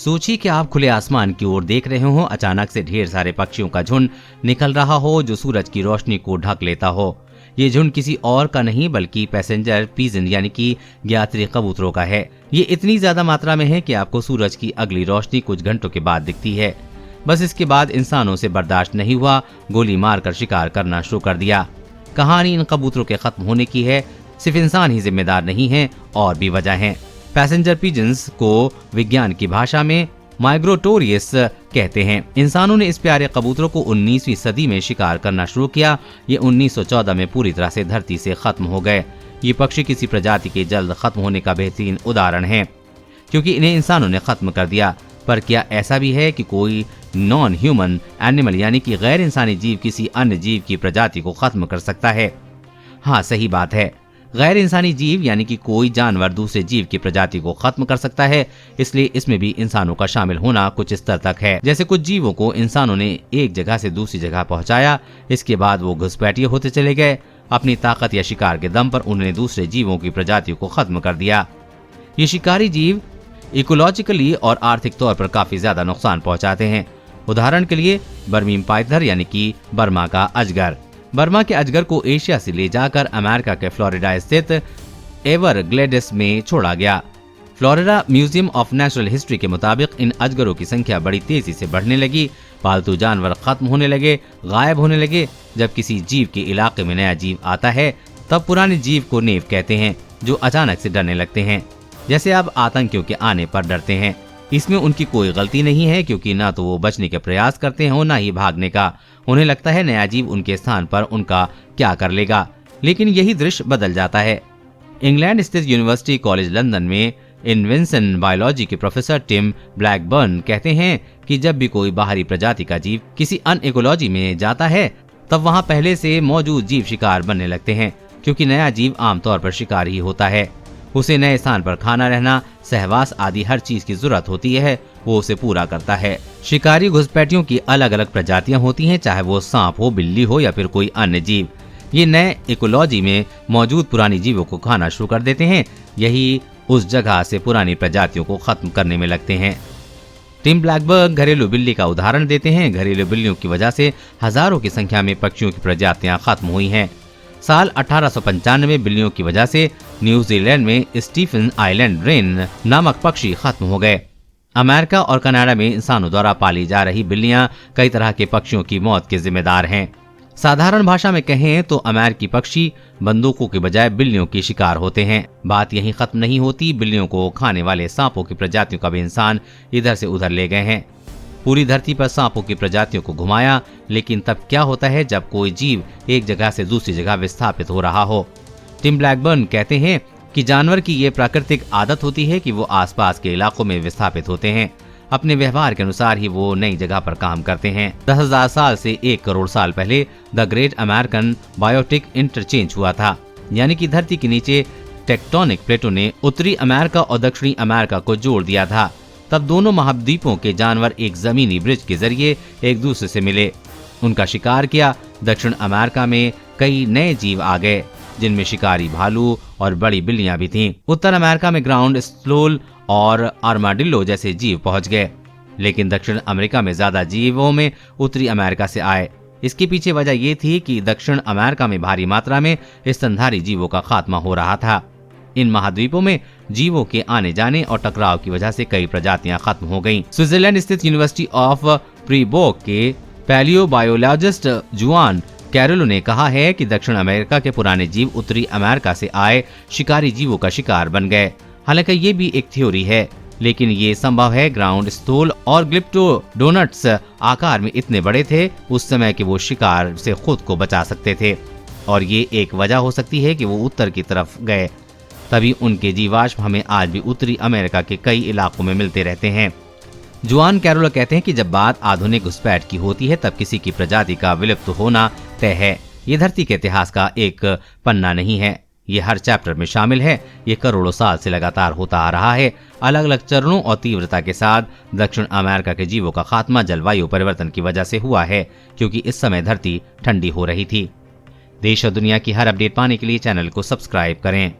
सोचिए कि आप खुले आसमान की ओर देख रहे हो, अचानक से ढेर सारे पक्षियों का झुंड निकल रहा हो जो सूरज की रोशनी को ढक लेता हो। ये झुंड किसी और का नहीं बल्कि पैसेंजर पिजन यानी कि यात्री कबूतरों का है। ये इतनी ज्यादा मात्रा में है कि आपको सूरज की अगली रोशनी कुछ घंटों के बाद दिखती है। बस इसके बाद इंसानों से बर्दाश्त नहीं हुआ, गोली मारकर शिकार करना शुरू कर दिया। कहानी इन कबूतरों के खत्म होने की है। सिर्फ इंसान ही जिम्मेदार नहीं है, और भी वजह है। पैसेंजर पिजन्स को विज्ञान की भाषा में माइग्रेटोरियस कहते हैं। इंसानों ने इस प्यारे कबूतरों को 19वीं सदी में शिकार करना शुरू किया। ये 1914 में पूरी तरह से धरती से खत्म हो गए। ये पक्षी किसी प्रजाति के जल्द खत्म होने का बेहतरीन उदाहरण है, क्योंकि इन्हें इंसानों ने खत्म कर दिया। पर क्या ऐसा भी है कि कोई नॉन ह्यूमन एनिमल यानी कि गैर इंसानी जीव किसी अन्य जीव की प्रजाति को खत्म कर सकता है? हाँ, सही बात है। गैर इंसानी जीव यानी कि कोई जानवर दूसरे जीव की प्रजाति को खत्म कर सकता है। इसलिए इसमें भी इंसानों का शामिल होना कुछ स्तर तक है। जैसे कुछ जीवों को इंसानों ने एक जगह से दूसरी जगह पहुंचाया, इसके बाद वो घुसपैठिए होते चले गए। अपनी ताकत या शिकार के दम पर उन्होंने दूसरे जीवों की प्रजातियों को खत्म कर दिया। ये शिकारी जीव इकोलॉजिकली और आर्थिक तौर पर काफी ज्यादा नुकसान पहुंचाते हैं। उदाहरण के लिए बर्मीम पाइथर यानी कि बर्मा का अजगर। बर्मा के अजगर को एशिया से ले जाकर अमेरिका के फ्लोरिडा स्थित एवरग्लेड्स में छोड़ा गया। Florida museum of natural history के मुताबिक इन अजगरों की संख्या बड़ी तेजी से बढ़ने लगी। पालतू जानवर खत्म होने लगे, गायब होने लगे। जब किसी जीव के इलाके में नया जीव आता है तब पुराने जीव को नेव कहते हैं, जो अचानक से डरने लगते हैं, जैसे अब आतंकियों के आने पर डरते हैं। इसमें उनकी कोई गलती नहीं है, क्योंकि ना तो वो बचने के प्रयास करते हैं ना ही भागने का। उन्हें लगता है नया जीव उनके स्थान पर उनका क्या कर लेगा। लेकिन यही दृश्य बदल जाता है। इंग्लैंड स्थित यूनिवर्सिटी कॉलेज लंदन में इन्वेंशन बायोलॉजी के प्रोफेसर टिम ब्लैकबर्न कहते हैं कि जब भी कोई बाहरी प्रजाति का जीव किसी अन्य इकोलॉजी में जाता है तब वहां पहले से मौजूद जीव शिकार बनने लगते हैं, क्योंकि नया जीव आमतौर पर शिकार ही होता है। उसे नए स्थान पर खाना रहना, सहवास आदि हर चीज की जरूरत होती है, वो उसे पूरा करता है। शिकारी घुसपैठियों की अलग अलग प्रजातियां होती हैं, चाहे वो सांप हो, बिल्ली हो या फिर कोई अन्य जीव। ये नए इकोलॉजी में मौजूद पुरानी जीवों को खाना शुरू कर देते हैं। यही उस जगह से पुरानी प्रजातियों को खत्म करने में लगते हैं। टिम ब्लैकबर्न घरेलू बिल्ली का उदाहरण देते हैं। घरेलू बिल्लियों की वजह से हजारों की संख्या में पक्षियों की प्रजातियां खत्म हुई हैं। साल 1895 में बिल्लियों की वजह से न्यूजीलैंड में स्टीफन आइलैंड रेन नामक पक्षी खत्म हो गए। अमेरिका और कनाडा में इंसानों द्वारा पाली जा रही बिल्लियां कई तरह के पक्षियों की मौत के जिम्मेदार हैं। साधारण भाषा में कहें तो अमेरिकी पक्षी बंदूकों के बजाय बिल्लियों की शिकार होते हैं। बात यहीं खत्म नहीं होती। बिल्लियों को खाने वाले सांपों की प्रजातियों का भी इंसान इधर से उधर ले गए हैं। पूरी धरती पर सांपों की प्रजातियों को घुमाया। लेकिन तब क्या होता है जब कोई जीव एक जगह से दूसरी जगह विस्थापित हो रहा हो? टिम ब्लैकबर्न कहते हैं कि जानवर की ये प्राकृतिक आदत होती है कि वो आसपास के इलाकों में विस्थापित होते हैं। अपने व्यवहार के अनुसार ही वो नई जगह पर काम करते हैं। 10,000 साल से 1 करोड़ साल पहले the great American biotic interchange हुआ था, यानी कि धरती के नीचे टेक्टोनिक प्लेटों ने उत्तरी अमेरिका और दक्षिणी अमेरिका को जोड़ दिया था। तब दोनों महाद्वीपों के जानवर एक जमीनी ब्रिज के जरिए एक दूसरे से मिले, उनका शिकार किया। दक्षिण अमेरिका में कई नए जीव आ गए, जिनमें शिकारी भालू और बड़ी बिल्लियां भी थीं। उत्तर अमेरिका में ग्राउंड स्लोल और आर्माडिल्लो जैसे जीव पहुंच गए। लेकिन दक्षिण अमेरिका में ज्यादा जीवों में उत्तरी अमेरिका से आए। इसके पीछे वजह ये थी कि दक्षिण अमेरिका में भारी मात्रा में स्तनधारी जीवों का खात्मा हो रहा था। इन महाद्वीपों में जीवों के आने जाने और टकराव की वजह से कई प्रजातियां खत्म हो गईं। स्विट्जरलैंड स्थित यूनिवर्सिटी ऑफ प्रीबोक के पैलियोबायोलॉजिस्ट जुआन कैरोलो ने कहा है कि दक्षिण अमेरिका के पुराने जीव उत्तरी अमेरिका से आए शिकारी जीवों का शिकार बन गए। हालांकि ये भी एक थ्योरी है, लेकिन ये संभव है। ग्राउंड स्टोल और ग्लिप्टोडोनट्स आकार में इतने बड़े थे उस समय कि वो शिकार से खुद को बचा सकते थे, और ये एक वजह हो सकती है कि वो उत्तर की तरफ गए। तभी उनके जीवाश्म हमें आज भी उत्तरी अमेरिका के कई इलाकों में मिलते रहते हैं। जुआन कैरोलो कहते हैं कि जब बात आधुनिक घुसपैठ की होती है तब किसी की प्रजाति का विलुप्त होना तय है। ये धरती के इतिहास का एक पन्ना नहीं है, ये हर चैप्टर में शामिल है। ये करोड़ों साल से लगातार होता आ रहा है। अलग अलग चरणों और तीव्रता के साथ दक्षिण अमेरिका के जीवों का खात्मा जलवायु परिवर्तन की वजह से हुआ है, क्योंकि इस समय धरती ठंडी हो रही थी। देश और दुनिया की हर अपडेट पाने के लिए चैनल को सब्सक्राइब करें।